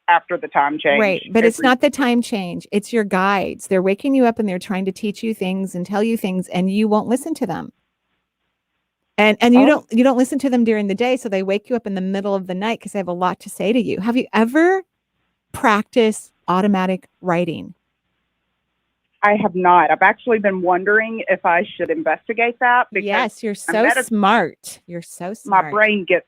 after the time change. Right. But it's not the time change. It's your guides. They're waking you up and they're trying to teach you things and tell you things, and you won't listen to them. And you don't listen to them during the day. So they wake you up in the middle of the night because they have a lot to say to you. Have you ever practiced automatic writing? I have not. I've actually been wondering if I should investigate that. Because yes, you're so smart. You're so smart. My brain gets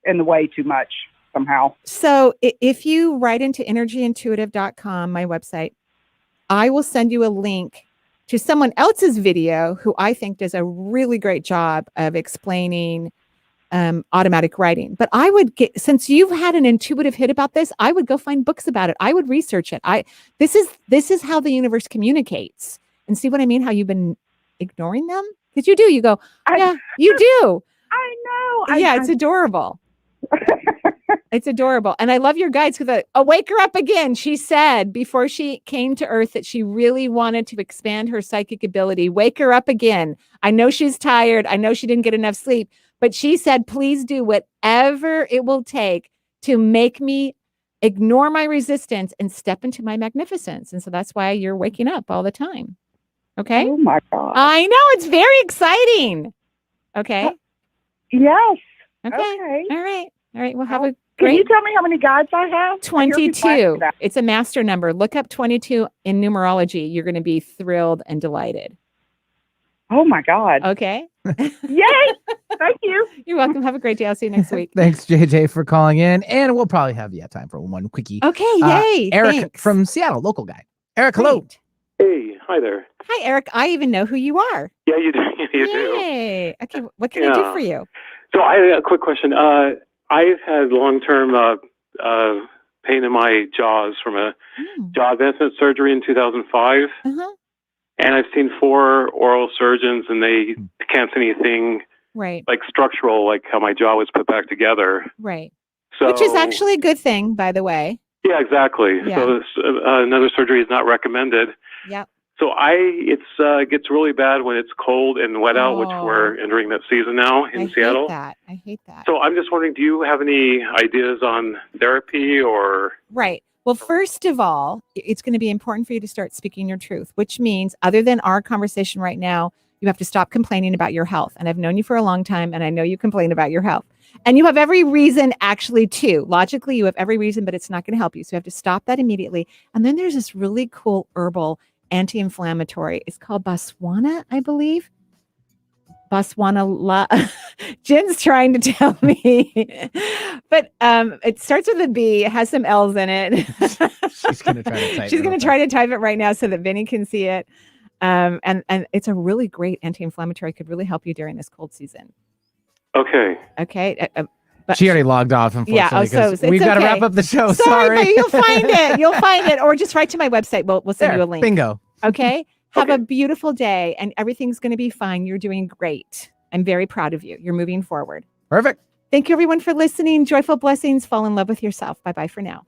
in the way too much somehow. So if you write into energyintuitive.com, my website, I will send you a link to someone else's video who I think does a really great job of explaining automatic writing. But I would since you've had an intuitive hit about this, I would go find books about it. I would research it. This is how the universe communicates. And see what I mean? How you've been ignoring them? Because you do. You go, yeah, you do. I know. It's adorable. It's adorable. And I love your guides because wake her up again. She said before she came to Earth that she really wanted to expand her psychic ability. Wake her up again. I know she's tired. I know she didn't get enough sleep. But she said, please do whatever it will take to make me ignore my resistance and step into my magnificence. And so that's why you're waking up all the time. Okay? Oh, my God. I know. It's very exciting. Okay? Yes. Okay. All right. Well, have a Can you tell me how many guides I have? 22. It's a master number. Look up 22 in numerology. You're going to be thrilled and delighted. Oh, my God. Okay. Yay. Thank you. You're welcome. Have a great day. I'll see you next week. Thanks, JJ, for calling in. And we'll probably have time for one quickie. Okay. Yay. Eric from Seattle, local guy. Eric, hello. Hey, hi there. Hi, Eric. I even know who you are. Yeah, you do. You Yay. Okay. What can I do for you? So I have a quick question. I've had long-term pain in my jaws from a jaw advancement surgery in 2005. Uh-huh. And I've seen 4 oral surgeons, and they can't see anything like structural, like how my jaw was put back together. Right. So, which is actually a good thing, by the way. Yeah, exactly. Yeah. So another surgery is not recommended. Yep. So it gets really bad when it's cold and wet out, which we're entering that season now in Seattle. I hate that. So I'm just wondering, do you have any ideas on therapy or? Right. Well, first of all, it's going to be important for you to start speaking your truth, which means other than our conversation right now, you have to stop complaining about your health. And I've known you for a long time, and I know you complain about your health. And you have every reason actually to. Logically, you have every reason, but it's not going to help you. So you have to stop that immediately. And then there's this really cool herbal anti-inflammatory. It's called Baswana, I believe. Baswana. Jen's trying to tell me. But it starts with a B. It has some L's in it. She's going to try to type She's going to try to type it right now so that Vinny can see it. And it's a really great anti-inflammatory. Could really help you during this cold season. Okay. But she already logged off, unfortunately. Yeah. So we've got to wrap up the show. Sorry. But you'll find it. You'll find it. Or just write to my website. We'll send you a link. Bingo. Okay. Have a beautiful day, and everything's going to be fine. You're doing great. I'm very proud of you. You're moving forward. Perfect. Thank you, everyone, for listening. Joyful blessings. Fall in love with yourself. Bye-bye for now.